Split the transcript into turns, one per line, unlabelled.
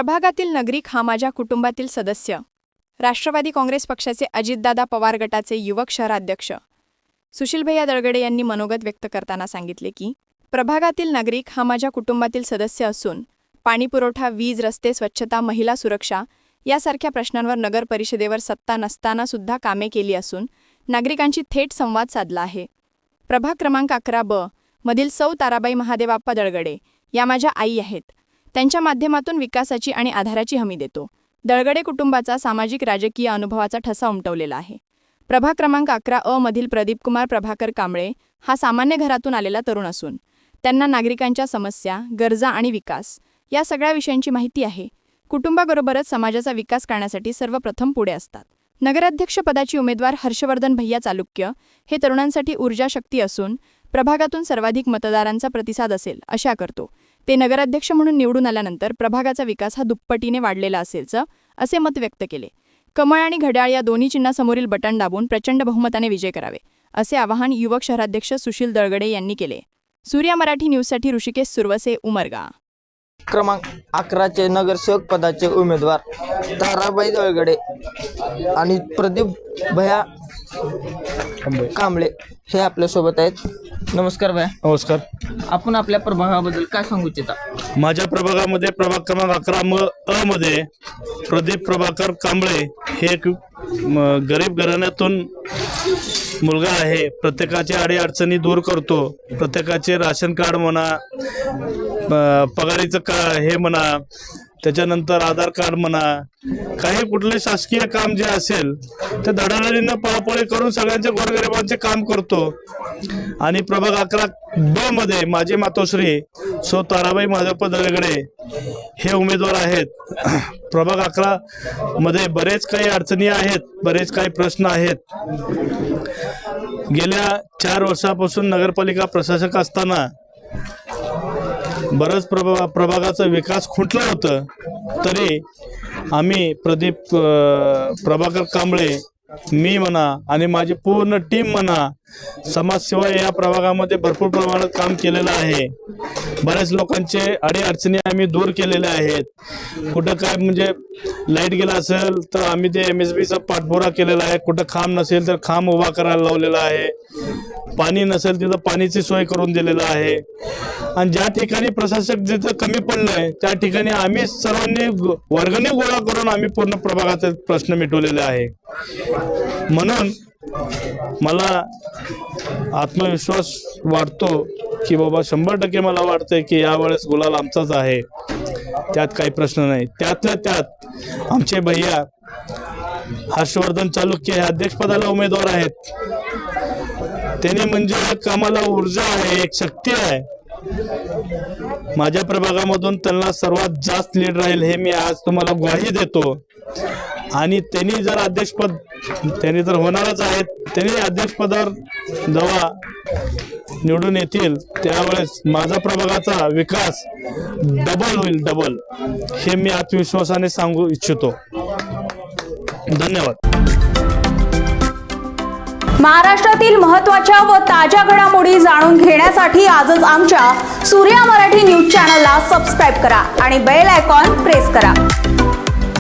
प्रभागातील नागरिक हा माझ्या कुटुंबातील सदस्य। राष्ट्रवादी काँग्रेस पक्षाचे अजितदादा पवार गटाचे युवक शहराध्यक्ष सुशील भैया दळगडे यांनी मनोगत व्यक्त करताना सांगितले की प्रभागातील नागरिक हा माझ्या कुटुंबातील सदस्य असून पाणीपुरवठा, वीज, रस्ते, स्वच्छता, महिला सुरक्षा यासारख्या प्रश्नांवर नगर परिषदेवर सत्ता नसताना सुद्धा कामे केली असून नागरिकांशी थेट संवाद साधला आहे। प्रभाग क्रमांक 11 मधील सौ ताराबाई महादेवाप्पा दळगडे या माझ्या आई आहेत। त्यांच्या माध्यमातून विकासाची आणि आधाराची हमी देतो। दळगडे कुटुंबाचा सामाजिक राजकीय अनुभवाचा ठसा उमटवलेला आहे। प्रभाग क्रमांक 11 मधील प्रदीपकुमार प्रभाकर कांबळे हा सामान्य घरातून आलेला तरुण असून त्यांना नागरिकांच्या समस्या, गरजा आणि विकास या सगळ्या विषयांची माहिती आहे। कुटुंबाबरोबरच समाजाचा विकास करण्यासाठी सर्वप्रथम पुढे असतात। नगराध्यक्ष पदाची उमेदवार हर्षवर्धन भैया चालुक्य हे तरुणांसाठी ऊर्जा शक्ती असून प्रभागातून सर्वाधिक मतदारांचा प्रतिसाद असेल अशा करतो। ते नगराध्यक्ष म्हणून निवडून आल्यानंतर प्रभागाचा विकास हा दुप्पटीने वाढलेला असेलच असे मत व्यक्त केले। कमळ आणि घड्याळ या दोन्ही चिन्हासमोरील बटन दाबून प्रचंड बहुमताने विजय करावे असे आवाहन युवक शहराध्यक्ष सुशील दळगडे यांनी केले। सूर्या मराठी न्यूजसाठी ऋषिकेश सुरवसे, उमरगा।
क्रमांक 11 चे नगरसेवक पदाचे उमेदवार ताराबाई दळगडे आणि प्रदीप भैया कांबळे हे आपल्या सोबत आहेत। नमस्कार भैया।
नमस्कार।
आपण आपल्या प्रभागाबद्दल काय सांगू इच्छिता?
माझ्या प्रभागामध्ये प्रभाग क्रमांक 11 मध्ये प्रदीप प्रभाकर कांबळे हे एक गरीब घराण्यातून मुलगा आहे। प्रत्येकाची अडीअडचणी दूर करतो। प्रत्येकाचे राशन कार्ड म्हणा, पगारीचं हे म्हणा, त्याच्यानंतर आधार कार्ड म्हणा, काही कुठले शासकीय काम जे असेल ते धडाधडीनं पळापळी करून सगळ्यांच्या गोरगरिबांचे काम करतो। आणि प्रभाग 11 मध्ये माझे मातोश्री सौ ताराबाई महादेवाप्पा दळगडे हे उमेदवार आहेत। प्रभाग 11 मध्ये बरेच काही अडचणी आहेत, बरेच काही प्रश्न आहेत। गेल्या 4 वर्षापासून नगरपालिका प्रशासक असताना बरंच प्रभागाचा विकास खुंटला होतं, तरी आम्ही प्रदीप प्रभाकर कांबळे, मी म्हणा आणि माझी पूर्ण टीम म्हणा, समाजसेवा या प्रभागामध्ये भरपूर प्रमाणात काम केलेलं आहे। बऱ्याच लोकांचे अडीअडचणी आम्ही दूर केलेल्या आहेत। कुठं काय म्हणजे लाईट गेला असेल तर आम्ही ते MSBचा पाठपुरावा केलेला आहे। कुठं खांब नसेल तर खांब उभा करायला लावलेला आहे। पाणी नसेल तिथं पाण्याची सोय करून दिलेलं आहे। आणि ज्या ठिकाणी प्रशासक जिथं कमी पडलंय त्या ठिकाणी आम्ही सर्वांनी वर्गणी गोळा करून आम्ही पूर्ण प्रभागाचे प्रश्न मिटवलेले आहे। म्हणून मला आत्मविश्वास वाटतो की बाबा 100% मला वाटतंय की यावेळेस गुलाल आमचाच आहे, त्यात काही प्रश्न नाही। त्यातल्या त्यात आमचे भैया हर्षवर्धन चालुक्य हे अध्यक्षपदाला उमेदवार आहेत। त्यांनी म्हणजे कामाला ऊर्जा आहे, एक शक्ती आहे। माझ्या प्रभागामधून त्यांना सर्वात जास्त लीड राहील हे मी आज तुम्हाला ग्वाही देतो। आणि त्यांनी जर अध्यक्षपद त्यांनी तर होणारच आहेत, त्यांनी अध्यक्षपदावर जेव्हा निवडून येतील त्यावेळेस माझा प्रभागाचा विकास डबल होईल, डबल, हे मी आत्मविश्वासाने सांगू इच्छितो। धन्यवाद।
महाराष्ट्रातील महत्त्वाच्या व ताज्या घडामोडी जाणून घेण्यासाठी आजच आमच्या सूर्या मराठी न्यूज चॅनलला सबस्क्राईब करा आणि बेल आयकॉन प्रेस करा।